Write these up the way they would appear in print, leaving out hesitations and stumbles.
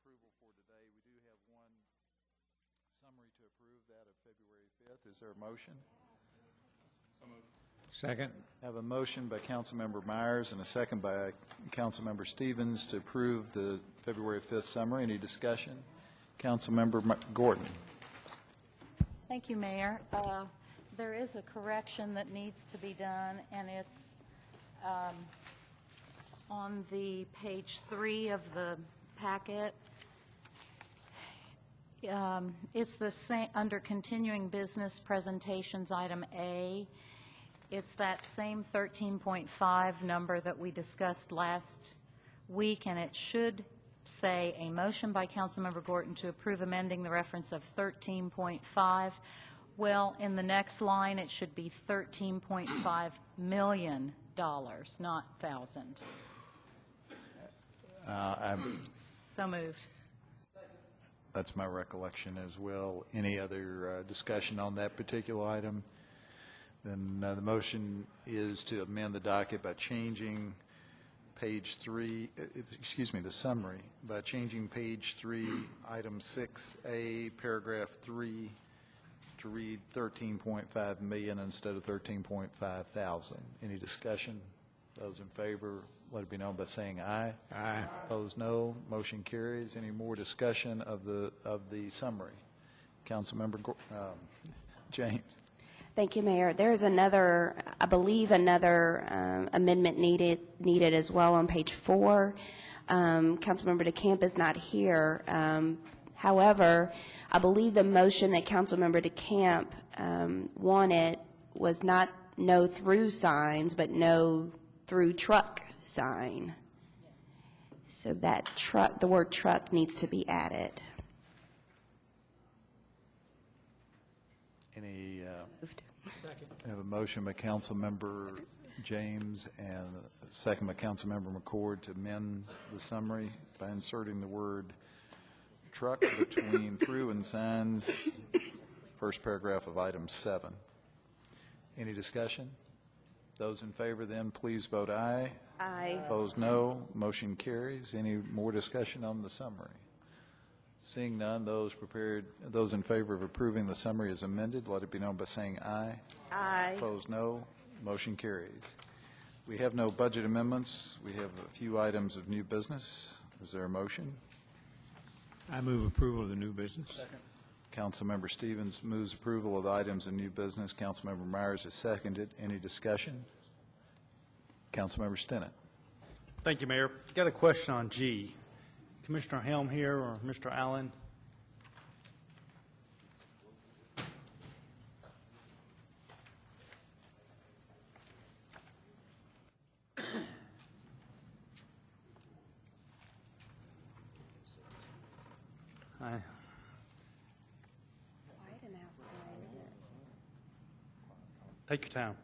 approval for today. We do have one summary to approve, that of February 5th. Is there a motion? So moved. Second. I have a motion by Councilmember Myers and a second by Councilmember Stevens to approve the February 5th summary. Any discussion? Councilmember Gordon. Thank you, Mayor. There is a correction that needs to be done, and it's on the page 3 of the packet. It's the same, under continuing business presentations, item A. It's that same 13.5 number that we discussed last week, and it should say a motion by Councilmember Gorton to approve amending the reference of 13.5. Well, in the next line, it should be $13.5 million, not thousand. So moved. That's my recollection as well. Any other discussion on that particular item? Then the motion is to amend the docket by changing page 3, the summary, by changing page 3, item 6A, paragraph 3, to read 13.5 million instead of 13.5 thousand. Any discussion? Those in favor, let it be known by saying aye. Aye. Opposed, no. Motion carries. Any more discussion of the summary? Councilmember James. Thank you, Mayor. There is another, I believe, another amendment needed as well on page 4. Councilmember DeCamp is not here. However, I believe the motion that Councilmember DeCamp wanted was not no through signs, but no through truck sign. So that truck, the word truck needs to be added. Any? Second. I have a motion by Councilmember James and a second by Councilmember McCord to amend the summary by inserting the word truck between through and signs, first paragraph of item 7. Any discussion? Those in favor then please vote aye. Aye. Opposed, no. Motion carries. Any more discussion on the summary? Seeing none, those in favor of approving the summary as amended, let it be known by saying aye. Aye. Opposed, no. Motion carries. We have no budget amendments. We have a few items of new business. Is there a motion? I move approval of the new business. Second. Councilmember Stevens moves approval of the items of new business. Councilmember Myers has seconded. Any discussion? Councilmember Stinnett. Thank you, Mayor. Got a question on G. Commissioner Helm here or Mr. Allen? Hi. Take your time.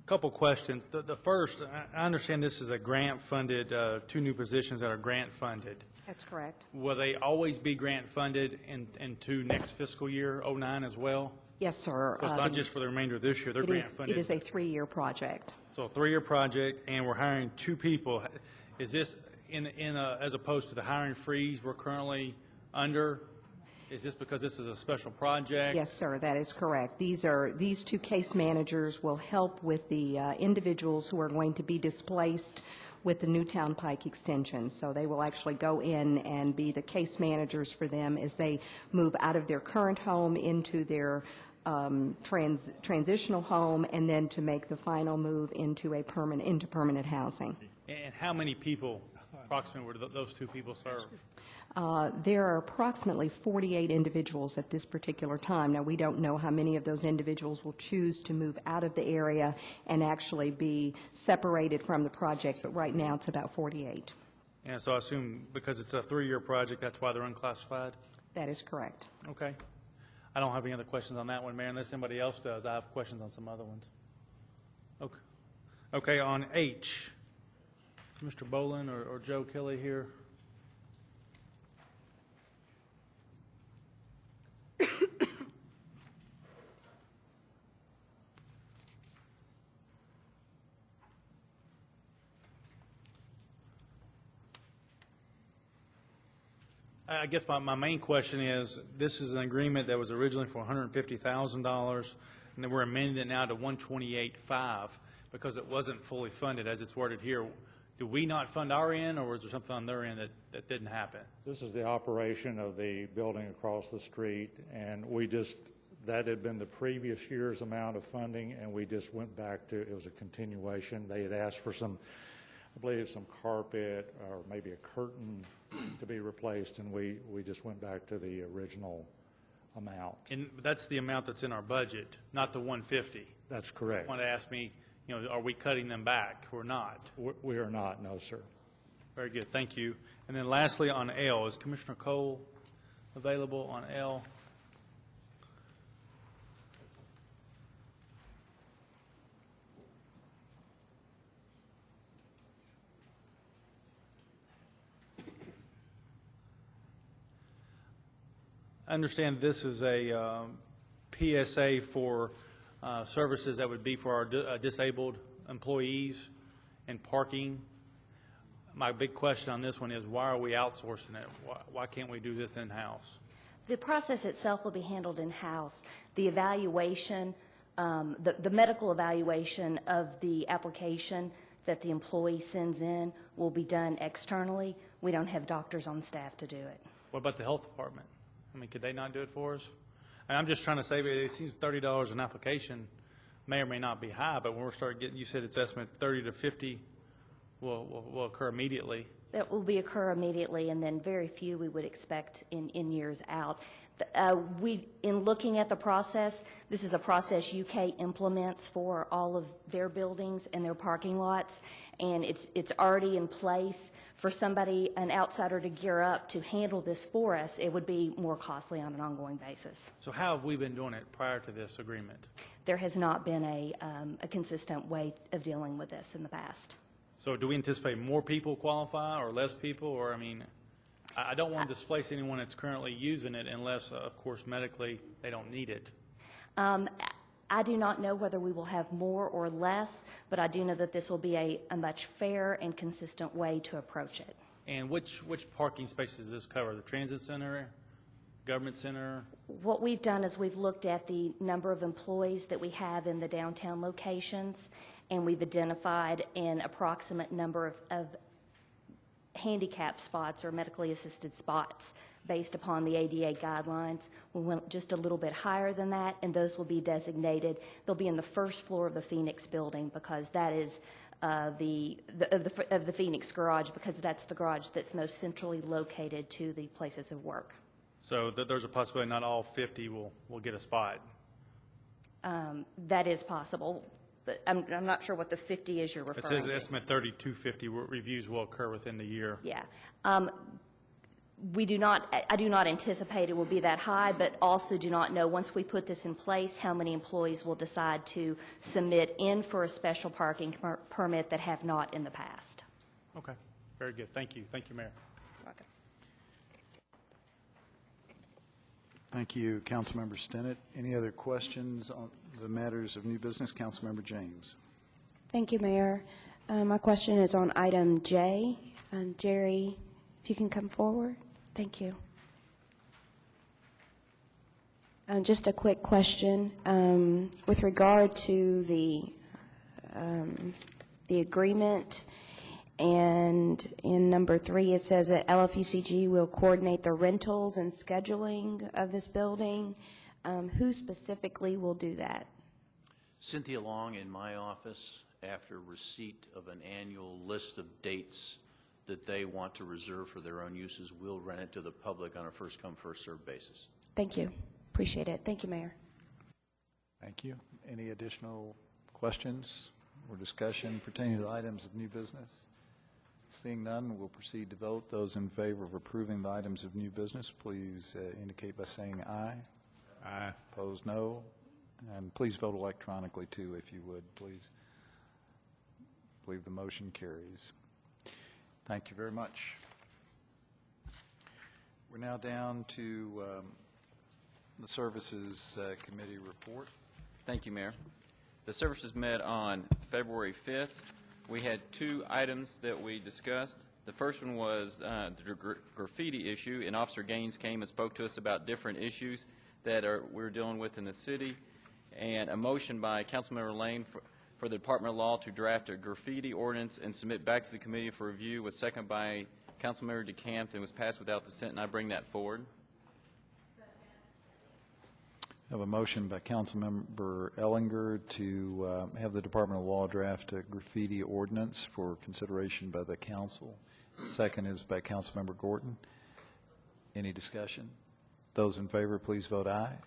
Couple questions. The first, I understand this is a grant-funded, 2 new positions that are grant-funded. That's correct. Will they always be grant-funded into next fiscal year, '09 as well? Yes, sir. So it's not just for the remainder of this year, they're grant-funded? It is a 3-year project. So a 3-year project, and we're hiring 2 people. Is this as opposed to the hiring freeze we're currently under? Is this because this is a special project? Yes, sir, that is correct. These 2 case managers will help with the individuals who are going to be displaced with the Newtown Pike extension. So they will actually go in and be the case managers for them as they move out of their current home into their transitional home, and then to make the final move into permanent housing. And how many people approximately would those 2 people serve? There are approximately 48 individuals at this particular time. Now, we don't know how many of those individuals will choose to move out of the area and actually be separated from the project, but right now it's about 48. And so I assume because it's a 3-year project, that's why they're unclassified? That is correct. Okay. I don't have any other questions on that one, Mayor, unless somebody else does. I have questions on some other ones. Okay. Okay, on H, Mr. Bolin or Joe Kelly here. I guess my main question is, this is an agreement that was originally for $150,000, and then we're amending it now to $128,500 because it wasn't fully funded as it's worded here. Do we not fund our end, or was there something on their end that didn't happen? This is the operation of the building across the street, and that had been the previous year's amount of funding, and we just went back to, it was a continuation. They had asked for some, I believe, some carpet or maybe a curtain to be replaced, and we just went back to the original amount. And that's the amount that's in our budget, not the 150. That's correct. Someone asked me, are we cutting them back or not? We are not, no, sir. Very good, thank you. And then lastly, on L, is Commissioner Cole available on L? I understand this is a PSA for services that would be for our disabled employees and parking. My big question on this one is, why are we outsourcing it? Why can't we do this in-house? The process itself will be handled in-house. The evaluation, the medical evaluation of the application that the employee sends in will be done externally. We don't have doctors on staff to do it. What about the health department? I mean, could they not do it for us? And I'm just trying to say, it seems $30 an application may or may not be high, but when we start getting, you said it's estimated 30 to 50 will occur immediately. That will occur immediately, and then very few we would expect in years out. In looking at the process, this is a process UK implements for all of their buildings and their parking lots, and it's already in place. For somebody, an outsider, to gear up to handle this for us, it would be more costly on an ongoing basis. So how have we been doing it prior to this agreement? There has not been a consistent way of dealing with this in the past. So do we anticipate more people qualify or less people? Or, I mean, I don't want to displace anyone that's currently using it unless, of course, medically they don't need it. I do not know whether we will have more or less, but I do know that this will be a much fair and consistent way to approach it. And which parking spaces does this cover? The transit center, government center? What we've done is we've looked at the number of employees that we have in the downtown locations, and we've identified an approximate number of handicap spots or medically assisted spots based upon the ADA guidelines. We went just a little bit higher than that, and those will be designated. They'll be in the first floor of the Phoenix building, because that is of the Phoenix garage, because that's the garage that's most centrally located to the places of work. So there's a possibility not all 50 will get a spot. That is possible, but I'm not sure what the 50 is you're It referring says to. estimate 3250 reviews will occur within the year. Yeah. I do not anticipate it will be that high, but also do not know, once we put this in place, how many employees will decide to submit in for a special parking permit that have not in the past. Okay, very good. Thank you. Thank you, Mayor. Thank you, Councilmember Stinnett. Any other questions on the matters of new business? Councilmember James. Thank you, Mayor. My question is on item J. Jerry, if you can come forward. Thank you. Just a quick question. With regard to the agreement, and in number 3, it says that LFUCG will coordinate the rentals and scheduling of this building. Who specifically will do that? Cynthia Long in my office, after receipt of an annual list of dates that they want to reserve for their own uses, will rent it to the public on a first-come, first-served basis. Thank you. Appreciate it. Thank you, Mayor. Thank you. Any additional questions or discussion pertaining to the items of new business? Seeing none, we'll proceed to vote. Those in favor of approving the items of new business, please indicate by saying aye. Aye. Opposed, no. And please vote electronically, too, if you would, please. I believe the motion carries. Thank you very much. We're now down to the Services Committee report. Thank you, Mayor. The services met on February 5th. We had 2 items that we discussed. The first one was the graffiti issue, and Officer Gaines came and spoke to us about different issues that we're dealing with in the city, and a motion by Councilmember Lane for the Department of Law to draft a graffiti ordinance and submit back to the committee for review was seconded by Councilmember DeCamp and was passed without dissent, and I bring that forward. I have a motion by Councilmember Ellinger to have the Department of Law draft a graffiti ordinance for consideration by the council. Second is by Councilmember Gorton. Any discussion? Those in favor, please vote aye.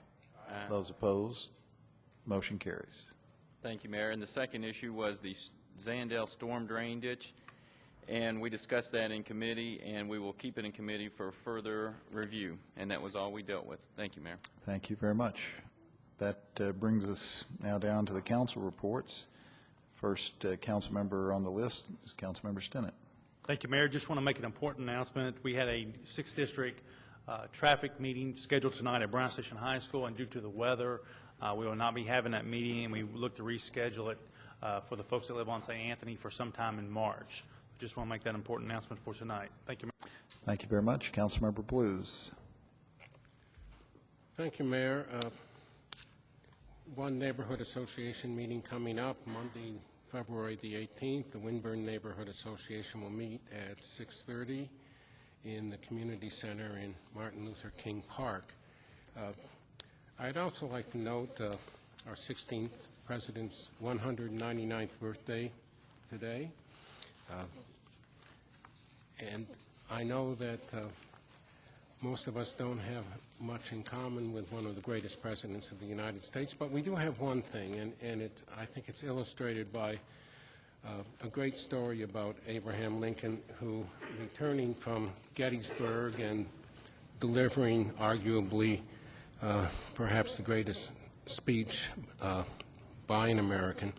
Aye. Those opposed, motion carries. Thank you, Mayor. And the second issue was the Zandale storm drain ditch, and we discussed that in committee, and we will keep it in committee for further review. And that was all we dealt with. Thank you, Mayor. Thank you very much. That brings us now down to the council reports. First council member on the list is Councilmember Stinnett. Thank you, Mayor. Just want to make an important announcement. We had a 6th District traffic meeting scheduled tonight at Brown Station High School, and due to the weather, we will not be having that meeting, and we look to reschedule it for the folks that live on St. Anthony for sometime in March. Just want to make that important announcement for tonight. Thank you, Mayor. Thank you very much. Councilmember Blues. Thank you, Mayor. One neighborhood association meeting coming up Monday, February the 18th. The Winburn Neighborhood Association will meet at 6:30 in the community center in Martin Luther King Park. I'd also like to note our 16th President's 199th birthday today. And I know that most of us don't have much in common with one of the greatest presidents of the United States, but we do have one thing, and I think it's illustrated by a great story about Abraham Lincoln, who, returning from Gettysburg and delivering arguably perhaps the greatest speech by an American,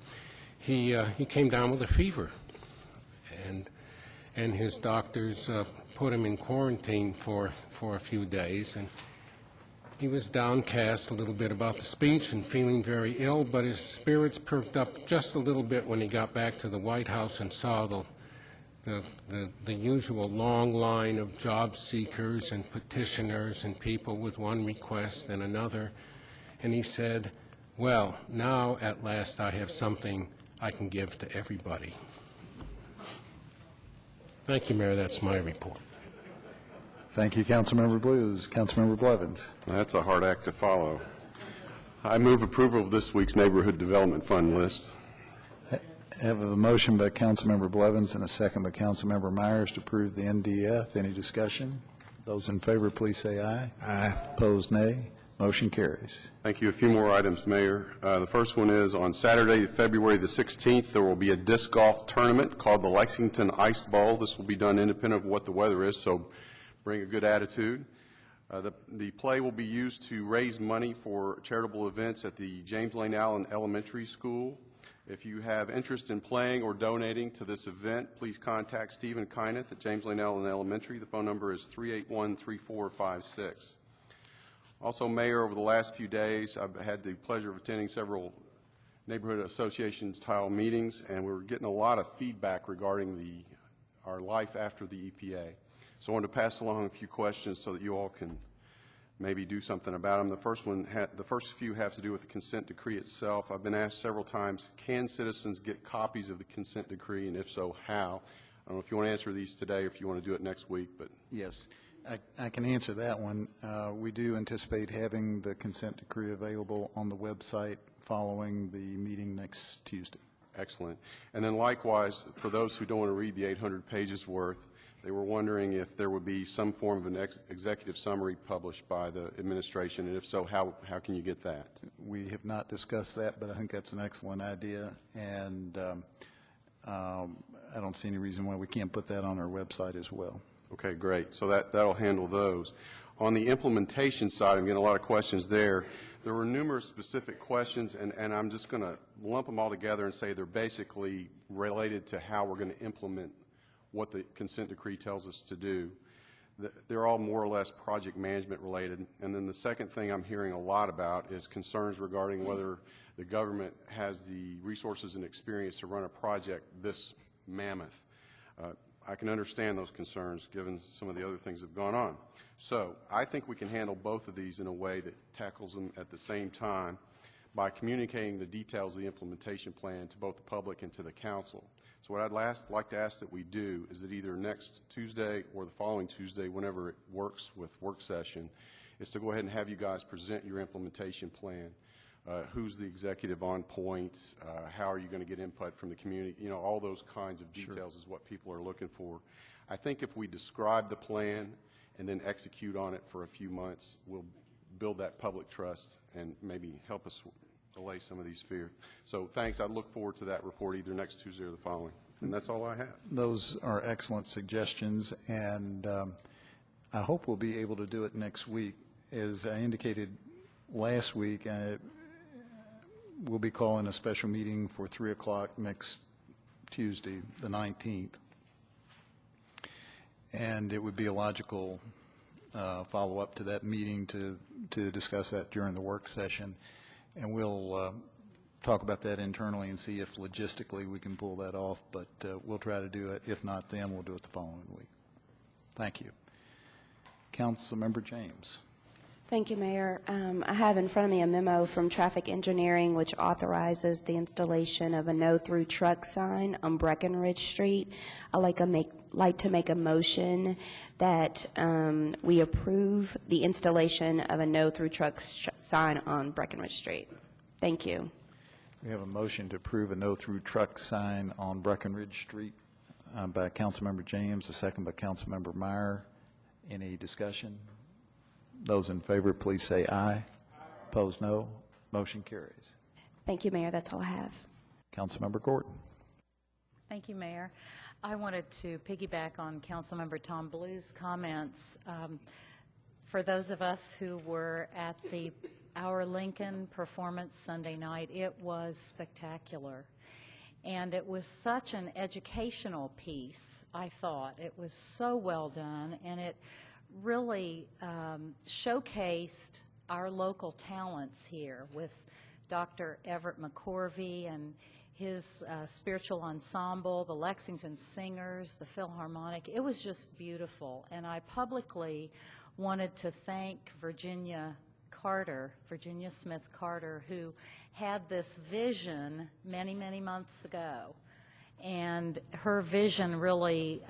he came down with a fever, and his doctors put him in quarantine for a few days, and he was downcast a little bit about the speech and feeling very ill, but his spirits perked up just a little bit when he got back to the White House and saw the usual long line of job seekers and petitioners and people with one request and another. And he said, well, now at last I have something I can give to everybody. Thank you, Mayor. That's my report. Thank you, Councilmember Blues. Councilmember Blevins. That's a hard act to follow. I move approval of this week's Neighborhood Development Fund list. I have a motion by Councilmember Blevins and a second by Councilmember Myers to approve the NDF. Any discussion? Those in favor, please say aye. Aye. Opposed, nay. Motion carries. Thank you. A few more items, Mayor. The first one is on Saturday, February the 16th, there will be a disc golf tournament called the Lexington Ice Bowl. This will be done independent of what the weather is, so bring a good attitude. The play will be used to raise money for charitable events at the James Lane Allen Elementary School. If you have interest in playing or donating to this event, please contact Stephen Kyneth at James Lane Allen Elementary. The phone number is 381-3456. Also, Mayor, over the last few days, I've had the pleasure of attending several neighborhood association-style meetings, and we're getting a lot of feedback regarding our life after the EPA. So I wanted to pass along a few questions so that you all can maybe do something about them. The first few have to do with the consent decree itself. I've been asked several times, can citizens get copies of the consent decree, and if so, how? I don't know if you want to answer these today or if you want to do it next week, but. Yes, I can answer that one. We do anticipate having the consent decree available on the website following the meeting next Tuesday. Excellent. And then likewise, for those who don't want to read the 800 pages worth, they were wondering if there would be some form of an executive summary published by the administration, and if so, how can you get that? We have not discussed that, but I think that's an excellent idea, and I don't see any reason why we can't put that on our website as well. Okay, great. So that'll handle those. On the implementation side, I'm getting a lot of questions there. There were numerous specific questions, and I'm just going to lump them all together and say they're basically related to how we're going to implement what the consent decree tells us to do. They're all more or less project management related. And then the second thing I'm hearing a lot about is concerns regarding whether the government has the resources and experience to run a project this mammoth. I can understand those concerns, given some of the other things that have gone on. So I think we can handle both of these in a way that tackles them at the same time by communicating the details of the implementation plan to both the public and to the council. So what I'd like to ask that we do is that either next Tuesday or the following Tuesday, whenever it works with work session, is to go ahead and have you guys present your implementation plan. Who's the executive on point? How are you going to get input from the community? You know, all those kinds of details is what people are looking for. I think if we describe the plan and then execute on it for a few months, we'll build that public trust and maybe help us allay some of these fears. So thanks. I look forward to that report either next Tuesday or the following. And that's all I have. Those are excellent suggestions, and I hope we'll be able to do it next week. As I indicated last week, we'll be calling a special meeting for 3 o'clock next Tuesday, the 19th. And it would be a logical follow-up to that meeting to discuss that during the work session. And we'll talk about that internally and see if logistically we can pull that off, but we'll try to do it. If not, then we'll do it the following week. Thank you. Councilmember James. Thank you, Mayor. I have in front of me a memo from Traffic Engineering which authorizes the installation of a no-through truck sign on Breckenridge Street. I'd like to make a motion that we approve the installation of a no-through truck sign on Breckenridge Street. Thank you. We have a motion to approve a no-through truck sign on Breckenridge Street by Councilmember James, a second by Councilmember Meyer. Any discussion? Those in favor, please say aye. Opposed, no. Motion carries. Thank you, Mayor. That's all I have. Councilmember Gordon. Thank you, Mayor. I wanted to piggyback on Councilmember Tom Blue's comments. For those of us who were at our Lincoln performance Sunday night, it was spectacular. And it was such an educational piece, I thought. It was so well done, and it really showcased our local talents here with Dr. Everett McCorvey and his spiritual ensemble, the Lexington Singers, the Philharmonic. It was just beautiful, and I publicly wanted to thank Virginia Smith Carter, who had this vision many, many months ago, and her vision really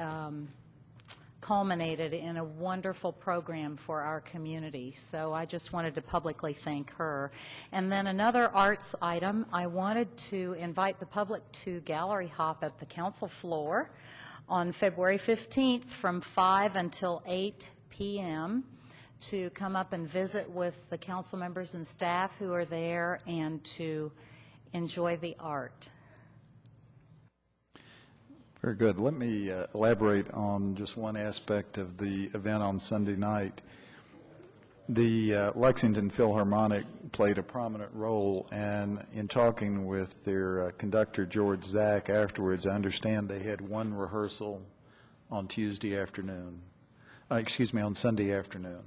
culminated in a wonderful program for our community. So I just wanted to publicly thank her. And then another arts item, I wanted to invite the public to gallery hop at the council floor on February 15th from 5 until 8 p.m. to come up and visit with the council members and staff who are there and to enjoy the art. Very good. Let me elaborate on just one aspect of the event on Sunday night. The Lexington Philharmonic played a prominent role, and in talking with their conductor, George Zach, afterwards, I understand they had one rehearsal on Tuesday afternoon, on Sunday afternoon.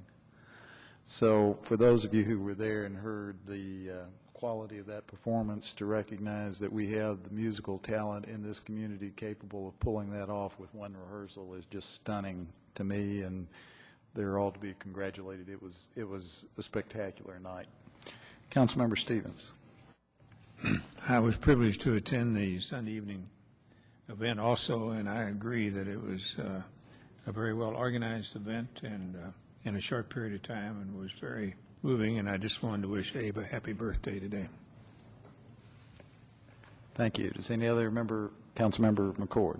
So for those of you who were there and heard the quality of that performance, to recognize that we have the musical talent in this community capable of pulling that off with one rehearsal is just stunning to me, and they're all to be congratulated. It was a spectacular night. Councilmember Stevens. I was privileged to attend the Sunday evening event also, and I agree that it was a very well organized event and in a short period of time, and was very moving, and I just wanted to wish Abe a happy birthday today. Thank you. Does any other member, Councilmember McCord?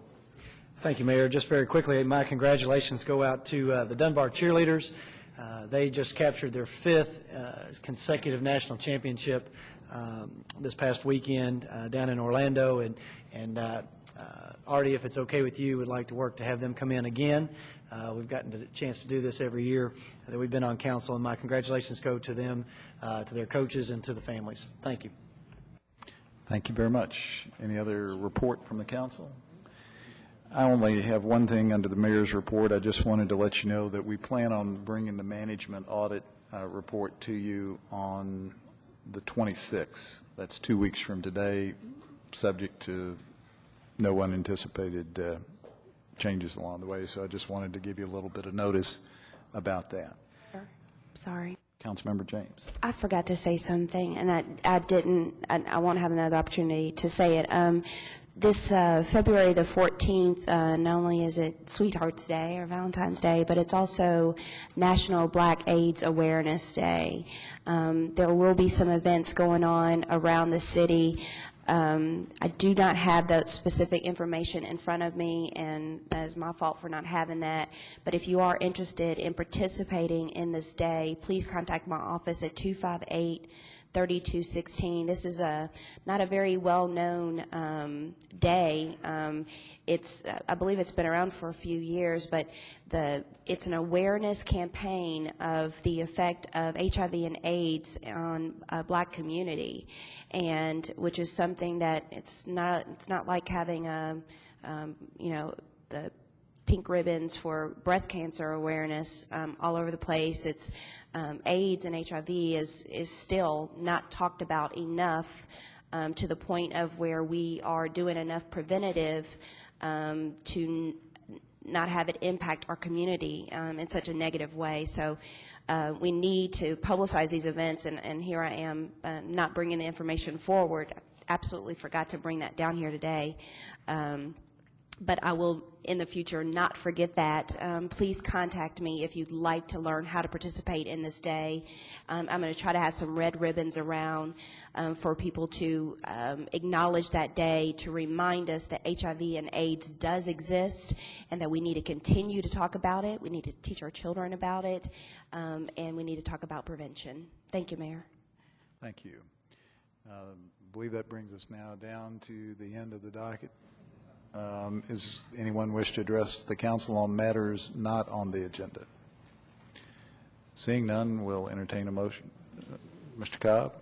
Thank you, Mayor. Just very quickly, my congratulations go out to the Dunbar cheerleaders. They just captured their 5th consecutive national championship this past weekend down in Orlando, and Artie, if it's okay with you, would like to work to have them come in again. We've gotten a chance to do this every year that we've been on council, and my congratulations go to them, to their coaches, and to the families. Thank you. Thank you very much. Any other report from the council? I only have one thing under the mayor's report. I just wanted to let you know that we plan on bringing the management audit report to you on the 26th. That's 2 weeks from today, subject to no unanticipated changes along the way, so I just wanted to give you a little bit of notice about that. Sorry. Councilmember James. I forgot to say something, and I didn't, I won't have another opportunity to say it. This February the 14th, not only is it Sweethearts Day or Valentine's Day, but it's also National Black AIDS Awareness Day. There will be some events going on around the city. I do not have that specific information in front of me, and that is my fault for not having that. But if you are interested in participating in this day, please contact my office at 258-3216. This is not a very well-known day. I believe it's been around for a few years, but it's an awareness campaign of the effect of HIV and AIDS on a black community, and which is something that it's not like having the pink ribbons for breast cancer awareness all over the place. It's AIDS and HIV is still not talked about enough to the point of where we are doing enough preventative to not have it impact our community in such a negative way. So we need to publicize these events, and here I am not bringing the information forward. Absolutely forgot to bring that down here today. But I will, in the future, not forget that. Please contact me if you'd like to learn how to participate in this day. I'm going to try to have some red ribbons around for people to acknowledge that day, to remind us that HIV and AIDS does exist and that we need to continue to talk about it. We need to teach our children about it, and we need to talk about prevention. Thank you, Mayor. Thank you. I believe that brings us now down to the end of the docket. Is anyone wish to address the council on matters not on the agenda? Seeing none, we'll entertain a motion. Mr. Cobb?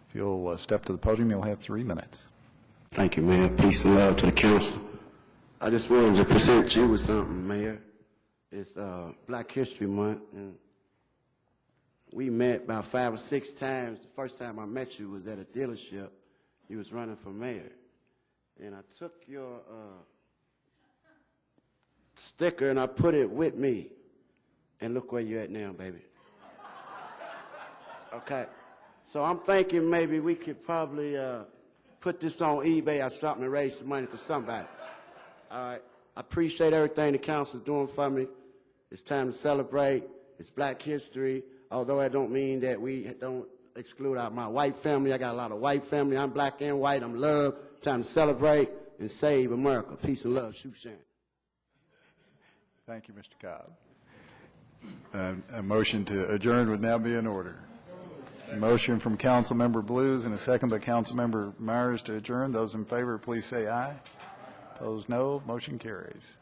If you'll step to the podium, you'll have 3 minutes. Thank you, Mayor. Peace and love to the council. I just wanted to present you with something, Mayor. It's Black History Month, and we met about 5 or 6 times. The first time I met you was at a dealership. You was running for mayor. And I took your sticker and I put it with me. And look where you're at now, baby. Okay. So I'm thinking maybe we could probably put this on eBay or something and raise some money for somebody. All right. I appreciate everything the council's doing for me. It's time to celebrate. It's Black History, although that don't mean that we don't exclude out my white family. I got a lot of white family. I'm black and white. I'm loved. It's time to celebrate and save America. Peace and love. Shoot Shan. Thank you, Mr. Cobb. A motion to adjourn would now be in order. A motion from Councilmember Blues and a second by Councilmember Myers to adjourn. Those in favor, please say aye. Opposed, no. Motion carries.